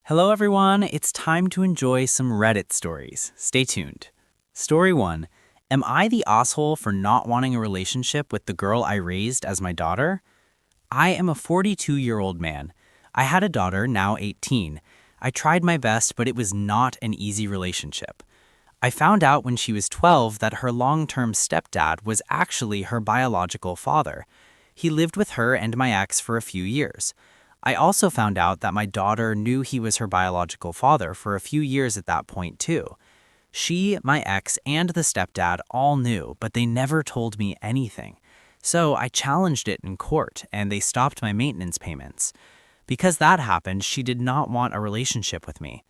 Hello everyone, it's time to enjoy some Reddit stories. Stay tuned. Story 1. Am I the asshole for not wanting a relationship with the girl I raised as my daughter? I am a 42-year-old man. I had a daughter, now 18. I tried my best, but it was not an easy relationship. I found out when she was 12 that her long-term stepdad was actually her biological father. He lived with her and my ex for a few years. I also found out that my daughter knew he was her biological father for a few years at that point too. She, my ex, and the stepdad all knew, but they never told me anything. So I challenged it in court, and they stopped my maintenance payments. Because that happened, she did not want a relationship with me.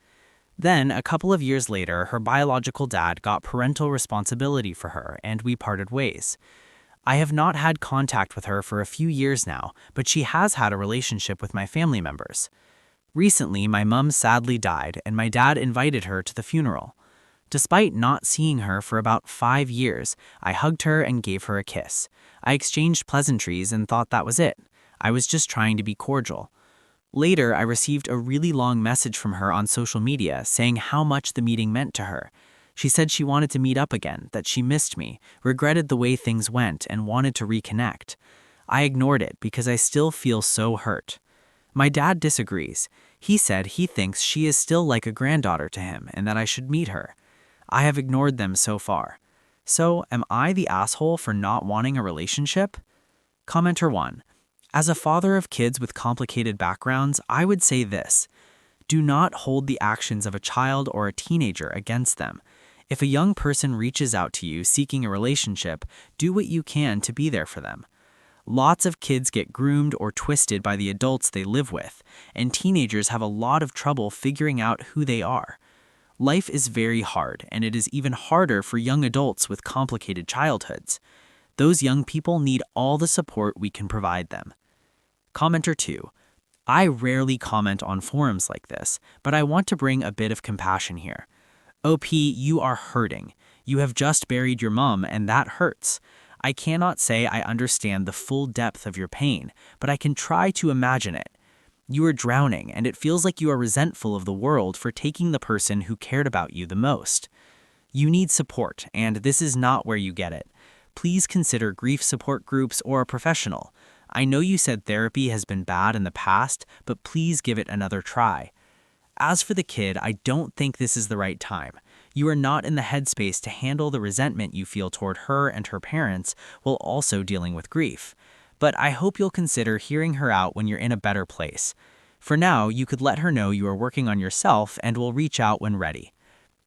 Then, a couple of years later, her biological dad got parental responsibility for her, and we parted ways. I have not had contact with her for a few years now, but she has had a relationship with my family members. Recently, my mom sadly died, and my dad invited her to the funeral. Despite not seeing her for about 5 years, I hugged her and gave her a kiss. I exchanged pleasantries and thought that was it. I was just trying to be cordial. Later, I received a really long message from her on social media saying how much the meeting meant to her. She said she wanted to meet up again, that she missed me, regretted the way things went, and wanted to reconnect. I ignored it because I still feel so hurt. My dad disagrees. He said he thinks she is still like a granddaughter to him and that I should meet her. I have ignored them so far. So, am I the asshole for not wanting a relationship? Commenter 1. As a father of kids with complicated backgrounds, I would say this. Do not hold the actions of a child or a teenager against them. If a young person reaches out to you seeking a relationship, do what you can to be there for them. Lots of kids get groomed or twisted by the adults they live with, and teenagers have a lot of trouble figuring out who they are. Life is very hard, and it is even harder for young adults with complicated childhoods. Those young people need all the support we can provide them. Commenter 2. I rarely comment on forums like this, but I want to bring a bit of compassion here. OP, you are hurting. You have just buried your mom, and that hurts. I cannot say I understand the full depth of your pain, but I can try to imagine it. You are drowning, and it feels like you are resentful of the world for taking the person who cared about you the most. You need support, and this is not where you get it. Please consider grief support groups or a professional. I know you said therapy has been bad in the past, but please give it another try. As for the kid, I don't think this is the right time. You are not in the headspace to handle the resentment you feel toward her and her parents while also dealing with grief. But I hope you'll consider hearing her out when you're in a better place. For now, you could let her know you are working on yourself and will reach out when ready.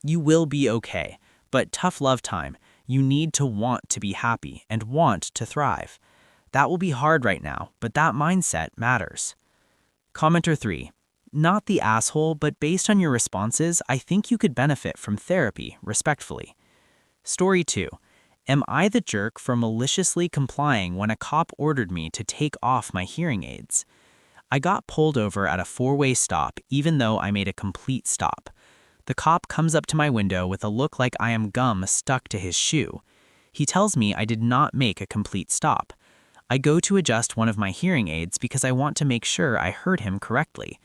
You will be okay, but tough love time. You need to want to be happy and want to thrive. That will be hard right now, but that mindset matters. Commenter 3. Not the asshole, but based on your responses, I think you could benefit from therapy, respectfully. Story 2. Am I the jerk for maliciously complying when a cop ordered me to take off my hearing aids? I got pulled over at a four-way stop even though I made a complete stop. The cop comes up to my window with a look like I am gum stuck to his shoe. He tells me I did not make a complete stop. I go to adjust one of my hearing aids because I want to make sure I heard him correctly.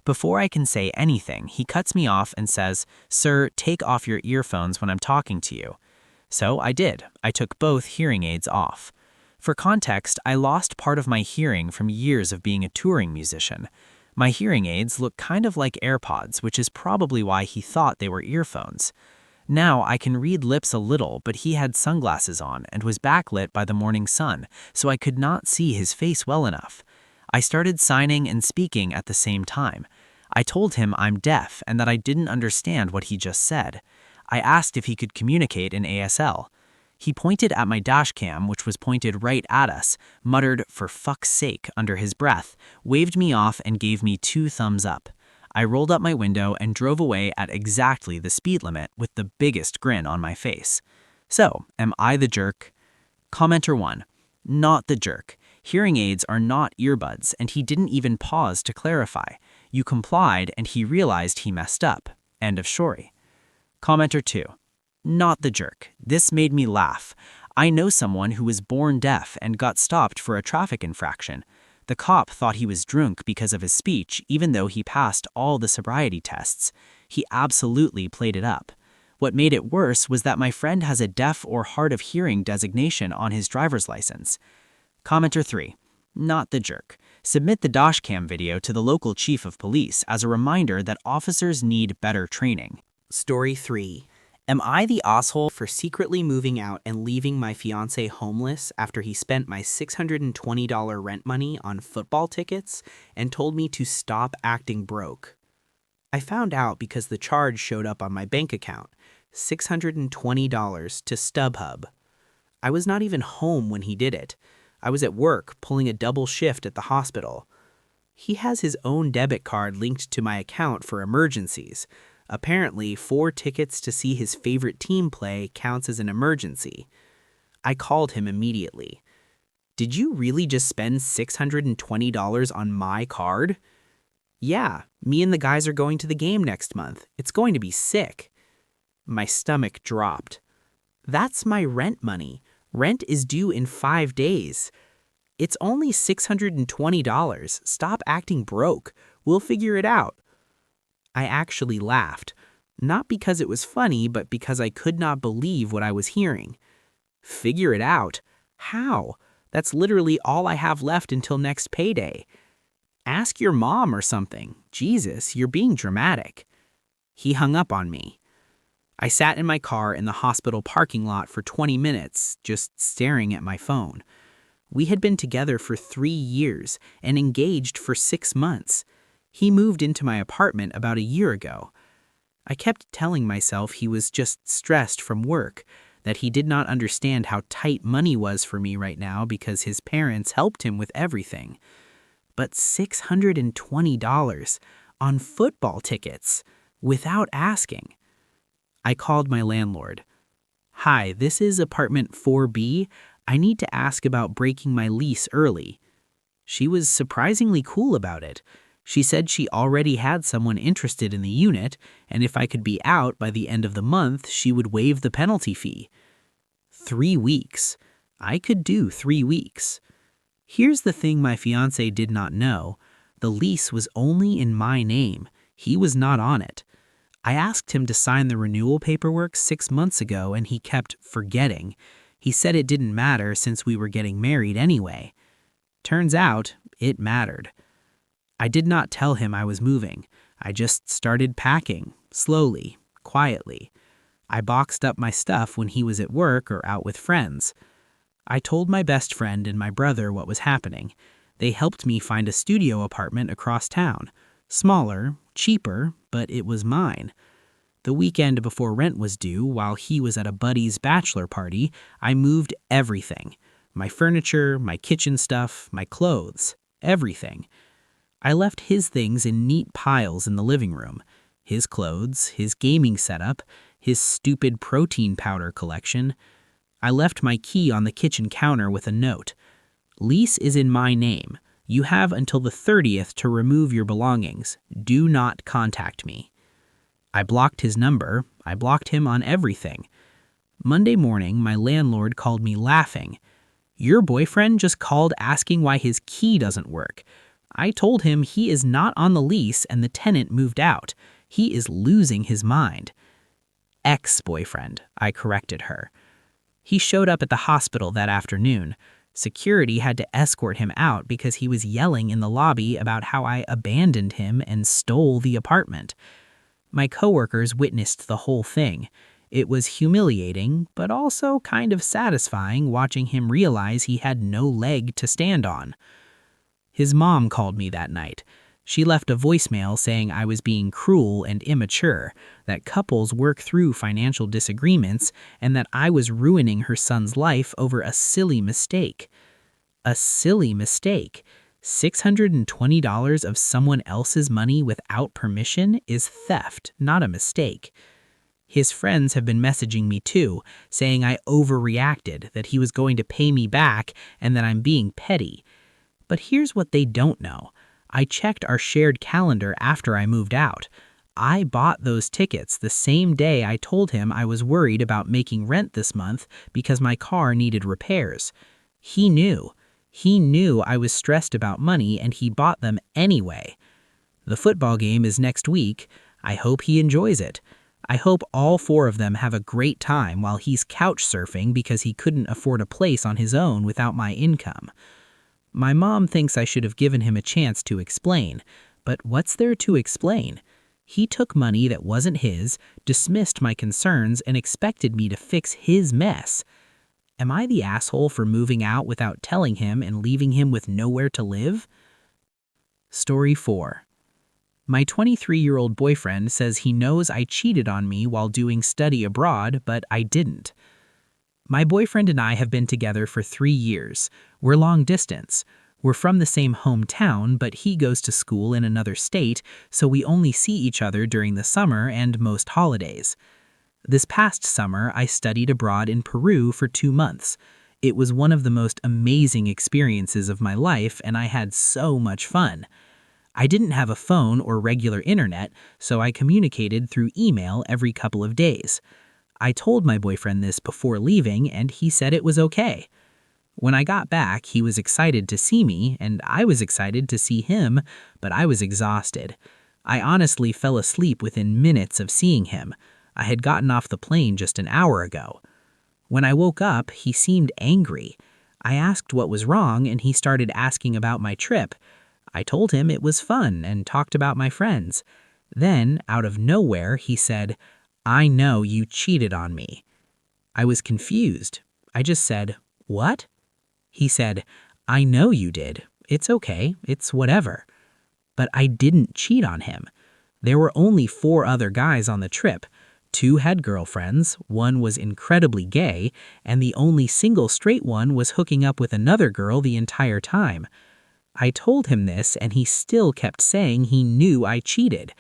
Before I can say anything, he cuts me off and says, "Sir, take off your earphones when I'm talking to you." So I did. I took both hearing aids off. For context, I lost part of my hearing from years of being a touring musician. My hearing aids look kind of like AirPods, which is probably why he thought they were earphones. Now I can read lips a little, but he had sunglasses on and was backlit by the morning sun, so I could not see his face well enough. I started signing and speaking at the same time. I told him I'm deaf and that I didn't understand what he just said. I asked if he could communicate in ASL. He pointed at my dashcam, which was pointed right at us, muttered, "For fuck's sake," under his breath, waved me off and gave me 2 thumbs up. I rolled up my window and drove away at exactly the speed limit with the biggest grin on my face. So, am I the jerk? Commenter 1. Not the jerk. Hearing aids are not earbuds, and he didn't even pause to clarify. You complied, and he realized he messed up. End of story. Commenter 2. Not the jerk. This made me laugh. I know someone who was born deaf and got stopped for a traffic infraction. The cop thought he was drunk because of his speech, even though he passed all the sobriety tests. He absolutely played it up. What made it worse was that my friend has a deaf or hard of hearing designation on his driver's license. Commenter 3. Not the jerk. Submit the dashcam video to the local chief of police as a reminder that officers need better training. Story 3. Am I the asshole for secretly moving out and leaving my fiancé homeless after he spent my $620 rent money on football tickets and told me to stop acting broke? I found out because the charge showed up on my bank account, $620 to StubHub. I was not even home when he did it. I was at work pulling a double shift at the hospital. He has his own debit card linked to my account for emergencies. Apparently, 4 tickets to see his favorite team play counts as an emergency. I called him immediately. Did you really just spend $620 on my card? Yeah, me and the guys are going to the game next month. It's going to be sick. My stomach dropped. That's my rent money. Rent is due in 5 days. It's only $620. Stop acting broke. We'll figure it out. I actually laughed, not because it was funny, but because I could not believe what I was hearing. Figure it out? How? That's literally all I have left until next payday. Ask your mom or something. Jesus, you're being dramatic. He hung up on me. I sat in my car in the hospital parking lot for 20 minutes, just staring at my phone. We had been together for 3 years and engaged for 6 months. He moved into my apartment about a year ago. I kept telling myself he was just stressed from work, that he did not understand how tight money was for me right now because his parents helped him with everything. But $620 on football tickets, without asking. I called my landlord. Hi, this is apartment 4B. I need to ask about breaking my lease early. She was surprisingly cool about it. She said she already had someone interested in the unit, and if I could be out by the end of the month, she would waive the penalty fee. 3 weeks. I could do 3 weeks. Here's the thing my fiancé did not know. The lease was only in my name. He was not on it. I asked him to sign the renewal paperwork 6 months ago, and he kept forgetting. He said it didn't matter since we were getting married anyway. Turns out, it mattered. I did not tell him I was moving. I just started packing, slowly, quietly. I boxed up my stuff when he was at work or out with friends. I told my best friend and my brother what was happening. They helped me find a studio apartment across town. Smaller, cheaper, but it was mine. The weekend before rent was due, while he was at a buddy's bachelor party, I moved everything. My furniture, my kitchen stuff, my clothes, everything. I left his things in neat piles in the living room. His clothes, his gaming setup, his stupid protein powder collection. I left my key on the kitchen counter with a note. Lease is in my name. You have until the 30th to remove your belongings. Do not contact me. I blocked his number. I blocked him on everything. Monday morning, my landlord called me laughing. Your boyfriend just called asking why his key doesn't work. I told him he is not on the lease and the tenant moved out. He is losing his mind. Ex-boyfriend, I corrected her. He showed up at the hospital that afternoon. Security had to escort him out because he was yelling in the lobby about how I abandoned him and stole the apartment. My coworkers witnessed the whole thing. It was humiliating, but also kind of satisfying watching him realize he had no leg to stand on. His mom called me that night. She left a voicemail saying I was being cruel and immature, that couples work through financial disagreements, and that I was ruining her son's life over a silly mistake. A silly mistake. $620 of someone else's money without permission is theft, not a mistake. His friends have been messaging me too, saying I overreacted, that he was going to pay me back, and that I'm being petty. But here's what they don't know. I checked our shared calendar after I moved out. I bought those tickets the same day I told him I was worried about making rent this month because my car needed repairs. He knew. He knew I was stressed about money and he bought them anyway. The football game is next week. I hope he enjoys it. I hope all four of them have a great time while he's couch surfing because he couldn't afford a place on his own without my income. My mom thinks I should have given him a chance to explain, but what's there to explain? He took money that wasn't his, dismissed my concerns, and expected me to fix his mess. Am I the asshole for moving out without telling him and leaving him with nowhere to live? Story 4. My 23-year-old boyfriend says he knows I cheated on me while doing study abroad, but I didn't. My boyfriend and I have been together for 3 years. We're long distance. We're from the same hometown, but he goes to school in another state, so we only see each other during the summer and most holidays. This past summer, I studied abroad in Peru for 2 months. It was one of the most amazing experiences of my life, and I had so much fun. I didn't have a phone or regular internet, so I communicated through email every couple of days. I told my boyfriend this before leaving, and he said it was okay. When I got back, he was excited to see me, and I was excited to see him, but I was exhausted. I honestly fell asleep within minutes of seeing him. I had gotten off the plane just an hour ago. When I woke up, he seemed angry. I asked what was wrong, and he started asking about my trip. I told him it was fun and talked about my friends. Then, out of nowhere, he said, "I know you cheated on me." I was confused. I just said, "What?" He said, "I know you did. It's okay. It's whatever." But I didn't cheat on him. There were only 4 other guys on the trip. 2 had girlfriends, 1 was incredibly gay, and the only single straight one was hooking up with another girl the entire time. I told him this, and he still kept saying he knew I cheated.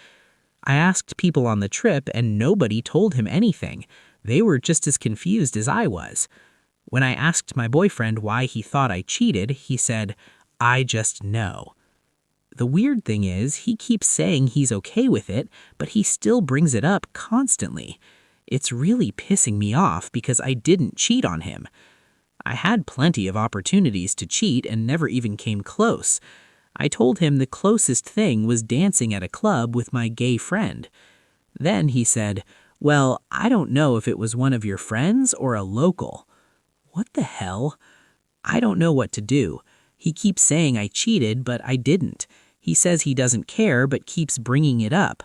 I asked people on the trip, and nobody told him anything. They were just as confused as I was. When I asked my boyfriend why he thought I cheated, he said, "I just know." The weird thing is, he keeps saying he's okay with it, but he still brings it up constantly. It's really pissing me off because I didn't cheat on him. I had plenty of opportunities to cheat and never even came close. I told him the closest thing was dancing at a club with my gay friend. Then he said, "Well, I don't know if it was one of your friends or a local." What the hell? I don't know what to do. He keeps saying I cheated, but I didn't. He says he doesn't care, but keeps bringing it up.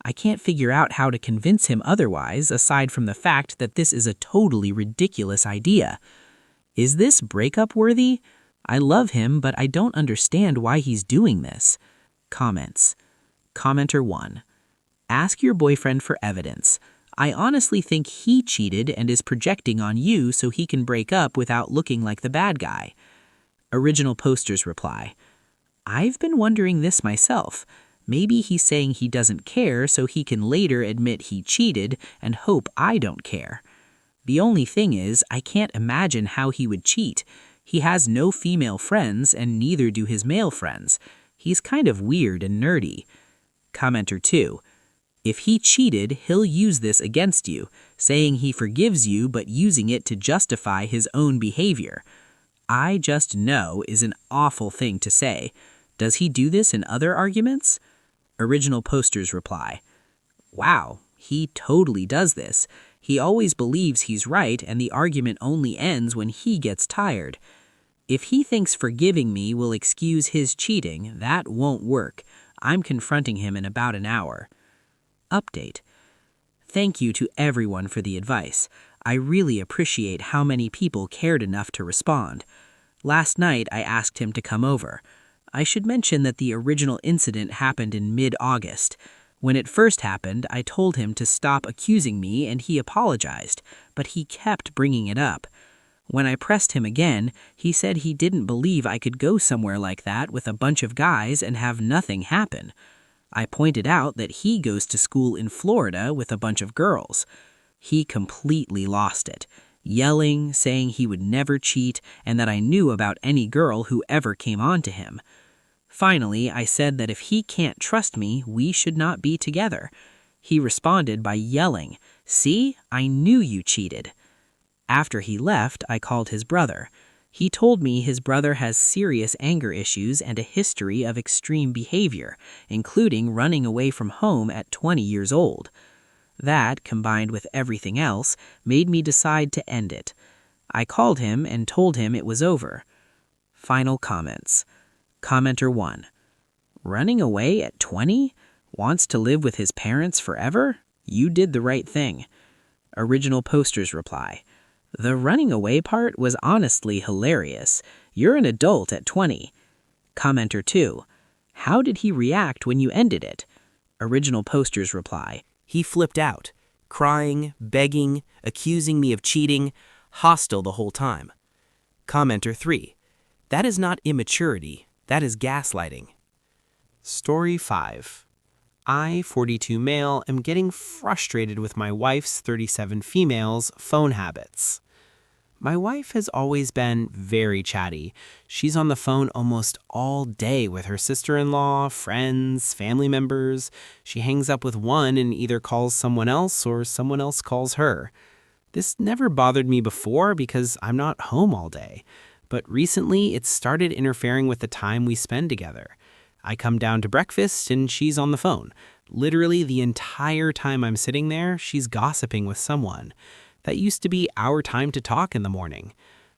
I can't figure out how to convince him otherwise, aside from the fact that this is a totally ridiculous idea. Is this breakup worthy? I love him, but I don't understand why he's doing this. Comments. Commenter 1. Ask your boyfriend for evidence. I honestly think he cheated and is projecting on you so he can break up without looking like the bad guy. Original poster's reply. I've been wondering this myself. Maybe he's saying he doesn't care so he can later admit he cheated and hope I don't care. The only thing is, I can't imagine how he would cheat. He has no female friends and neither do his male friends. He's kind of weird and nerdy. Commenter 2. If he cheated, he'll use this against you, saying he forgives you but using it to justify his own behavior. "I just know" is an awful thing to say. Does he do this in other arguments? Original poster's reply. Wow, he totally does this. He always believes he's right and the argument only ends when he gets tired. If he thinks forgiving me will excuse his cheating, that won't work. I'm confronting him in about an hour. Update. Thank you to everyone for the advice. I really appreciate how many people cared enough to respond. Last night I asked him to come over. I should mention that the original incident happened in mid-August. When it first happened, I told him to stop accusing me and he apologized, but he kept bringing it up. When I pressed him again, he said he didn't believe I could go somewhere like that with a bunch of guys and have nothing happen. I pointed out that he goes to school in Florida with a bunch of girls. He completely lost it, yelling, saying he would never cheat and that I knew about any girl who ever came on to him. Finally, I said that if he can't trust me, we should not be together. He responded by yelling, "See, I knew you cheated." After he left, I called his brother. He told me his brother has serious anger issues and a history of extreme behavior, including running away from home at 20 years old. That, combined with everything else, made me decide to end it. I called him and told him it was over. Final comments. Commenter 1. Running away at 20? Wants to live with his parents forever? You did the right thing. Original poster's reply. The running away part was honestly hilarious. You're an adult at 20. Commenter 2. How did he react when you ended it? Original poster's reply. He flipped out, crying, begging, accusing me of cheating, hostile the whole time. Commenter 3. That is not immaturity, that is gaslighting. Story 5. I, 42 male, am getting frustrated with my wife's 37 female's phone habits. My wife has always been very chatty. She's on the phone almost all day with her sister-in-law, friends, family members. She hangs up with one and either calls someone else or someone else calls her. This never bothered me before because I'm not home all day. But recently, it started interfering with the time we spend together. I come down to breakfast and she's on the phone. Literally the entire time I'm sitting there, she's gossiping with someone. That used to be our time to talk in the morning.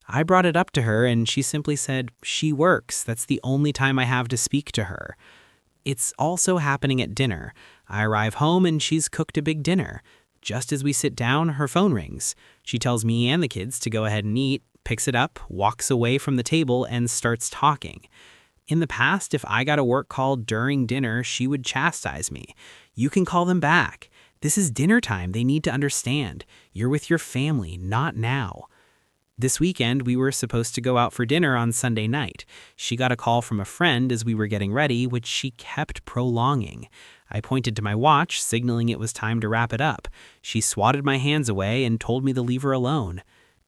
I brought it up to her and she simply said, she works. That's the only time I have to speak to her. It's also happening at dinner. I arrive home and she's cooked a big dinner. Just as we sit down, her phone rings. She tells me and the kids to go ahead and eat, picks it up, walks away from the table, and starts talking. In the past, if I got a work call during dinner, she would chastise me. You can call them back. This is dinner time. They need to understand. You're with your family, not now. This weekend, we were supposed to go out for dinner on Sunday night. She got a call from a friend as we were getting ready, which she kept prolonging. I pointed to my watch, signaling it was time to wrap it up. She swatted my hands away and told me to leave her alone.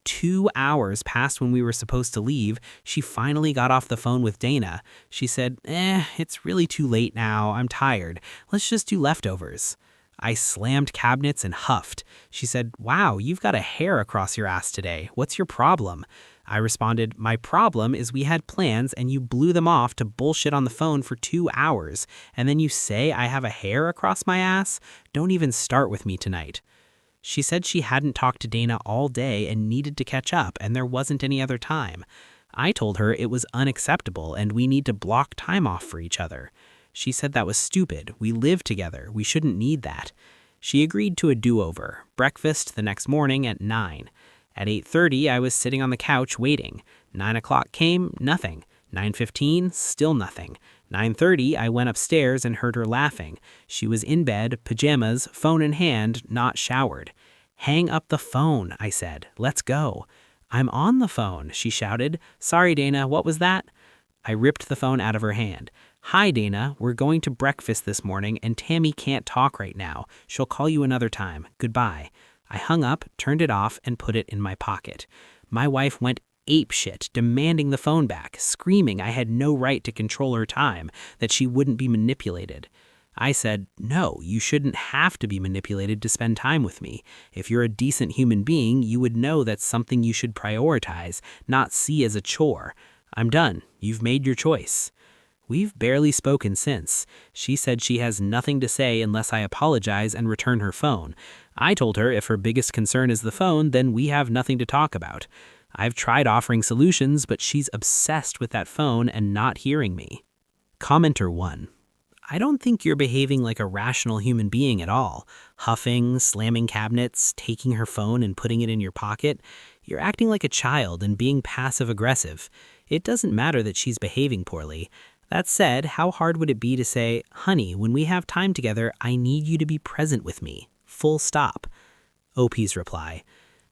2 hours past when we were supposed to leave, she finally got off the phone with Dana. She said, it's really too late now. I'm tired. Let's just do leftovers. I slammed cabinets and huffed. She said, wow, you've got a hair across your ass today. What's your problem? I responded, my problem is we had plans and you blew them off to bullshit on the phone for 2 hours. And then you say I have a hair across my ass? Don't even start with me tonight. She said she hadn't talked to Dana all day and needed to catch up, and there wasn't any other time. I told her it was unacceptable and we need to block time off for each other. She said that was stupid. We live together. We shouldn't need that. She agreed to a do-over. Breakfast the next morning at 9. At 8:30, I was sitting on the couch waiting. 9 o'clock came, nothing. 9:15, still nothing. 9:30, I went upstairs and heard her laughing. She was in bed, pajamas, phone in hand, not showered. Hang up the phone, I said. Let's go. I'm on the phone, she shouted. Sorry, Dana, what was that? I ripped the phone out of her hand. Hi, Dana. We're going to breakfast this morning and Tammy can't talk right now. She'll call you another time. Goodbye. I hung up, turned it off, and put it in my pocket. My wife went apeshit, demanding the phone back, screaming I had no right to control her time, that she wouldn't be manipulated. I said, no, you shouldn't have to be manipulated to spend time with me. If you're a decent human being, you would know that's something you should prioritize, not see as a chore. I'm done. You've made your choice. We've barely spoken since. She said she has nothing to say unless I apologize and return her phone. I told her if her biggest concern is the phone, then we have nothing to talk about. I've tried offering solutions, but she's obsessed with that phone and not hearing me. Commenter 1. I don't think you're behaving like a rational human being at all. Huffing, slamming cabinets, taking her phone and putting it in your pocket. You're acting like a child and being passive-aggressive. It doesn't matter that she's behaving poorly. That said, how hard would it be to say, honey, when we have time together, I need you to be present with me. Full stop. OP's reply.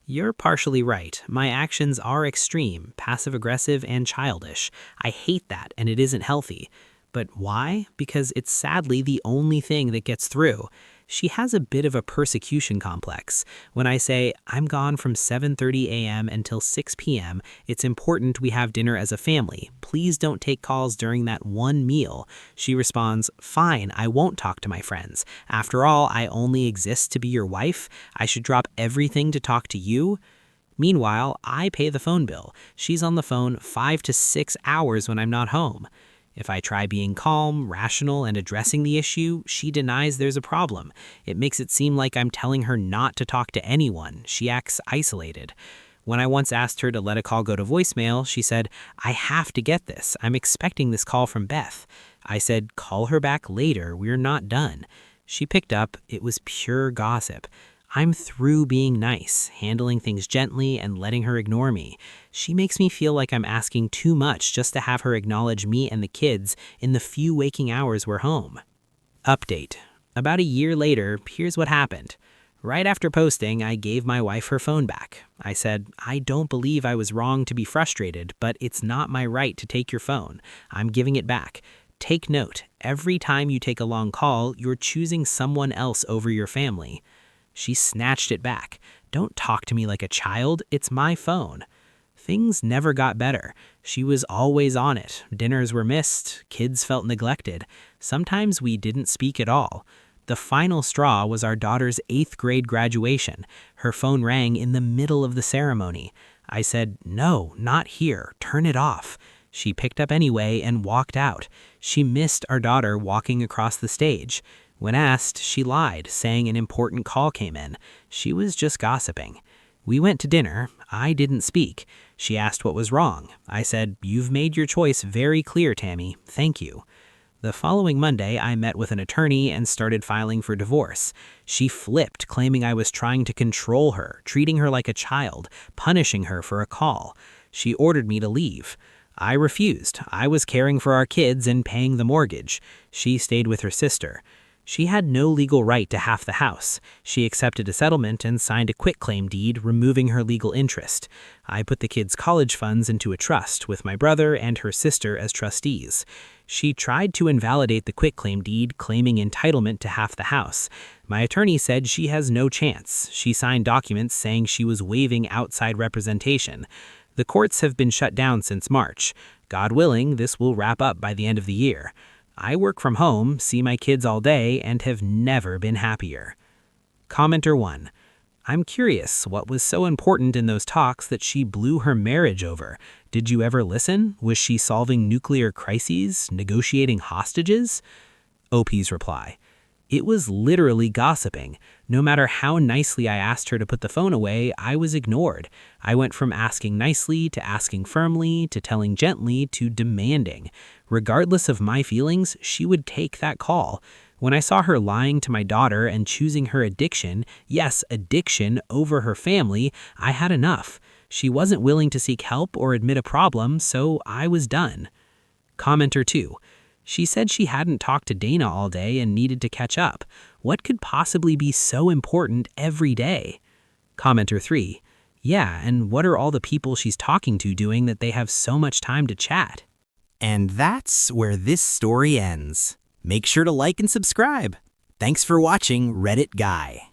You're partially right. My actions are extreme, passive-aggressive, and childish. I hate that, and it isn't healthy. But why? Because it's sadly the only thing that gets through. She has a bit of a persecution complex. When I say, I'm gone from 7:30 a.m. until 6 p.m., it's important we have dinner as a family. Please don't take calls during that one meal. She responds, fine, I won't talk to my friends. After all, I only exist to be your wife. I should drop everything to talk to you. Meanwhile, I pay the phone bill. She's on the phone 5 to 6 hours when I'm not home. If I try being calm, rational, and addressing the issue, she denies there's a problem. It makes it seem like I'm telling her not to talk to anyone. She acts isolated. When I once asked her to let a call go to voicemail, she said, "I have to get this. I'm expecting this call from Beth." I said, "Call her back later. We're not done." She picked up. It was pure gossip. I'm through being nice, handling things gently and letting her ignore me. She makes me feel like I'm asking too much just to have her acknowledge me and the kids in the few waking hours we're home. Update. About a year later, here's what happened. Right after posting, I gave my wife her phone back. I said, "I don't believe I was wrong to be frustrated, but it's not my right to take your phone. I'm giving it back. Take note, every time you take a long call, you're choosing someone else over your family." She snatched it back. "Don't talk to me like a child. It's my phone." Things never got better. She was always on it. Dinners were missed. Kids felt neglected. Sometimes we didn't speak at all. The final straw was our daughter's 8th grade graduation. Her phone rang in the middle of the ceremony. I said, "No, not here. Turn it off." She picked up anyway and walked out. She missed our daughter walking across the stage. When asked, she lied, saying an important call came in. She was just gossiping. We went to dinner. I didn't speak. She asked what was wrong. I said, "You've made your choice very clear, Tammy. Thank you." The following Monday, I met with an attorney and started filing for divorce. She flipped, claiming I was trying to control her, treating her like a child, punishing her for a call. She ordered me to leave. I refused. I was caring for our kids and paying the mortgage. She stayed with her sister. She had no legal right to half the house. She accepted a settlement and signed a quitclaim deed, removing her legal interest. I put the kids' college funds into a trust, with my brother and her sister as trustees. She tried to invalidate the quitclaim deed, claiming entitlement to half the house. My attorney said she has no chance. She signed documents saying she was waiving outside representation. The courts have been shut down since March. God willing, this will wrap up by the end of the year. I work from home, see my kids all day, and have never been happier. Commenter 1. I'm curious, what was so important in those talks that she blew her marriage over? Did you ever listen? Was she solving nuclear crises, negotiating hostages? OP's reply. It was literally gossiping. No matter how nicely I asked her to put the phone away, I was ignored. I went from asking nicely to asking firmly to telling gently to demanding. Regardless of my feelings, she would take that call. When I saw her lying to my daughter and choosing her addiction, yes, addiction, over her family, I had enough. She wasn't willing to seek help or admit a problem, so I was done. Commenter 2. She said she hadn't talked to Dana all day and needed to catch up. What could possibly be so important every day? Commenter 3. Yeah, and what are all the people she's talking to doing that they have so much time to chat? And that's where this story ends. Make sure to like and subscribe. Thanks for watching Reddit Guy.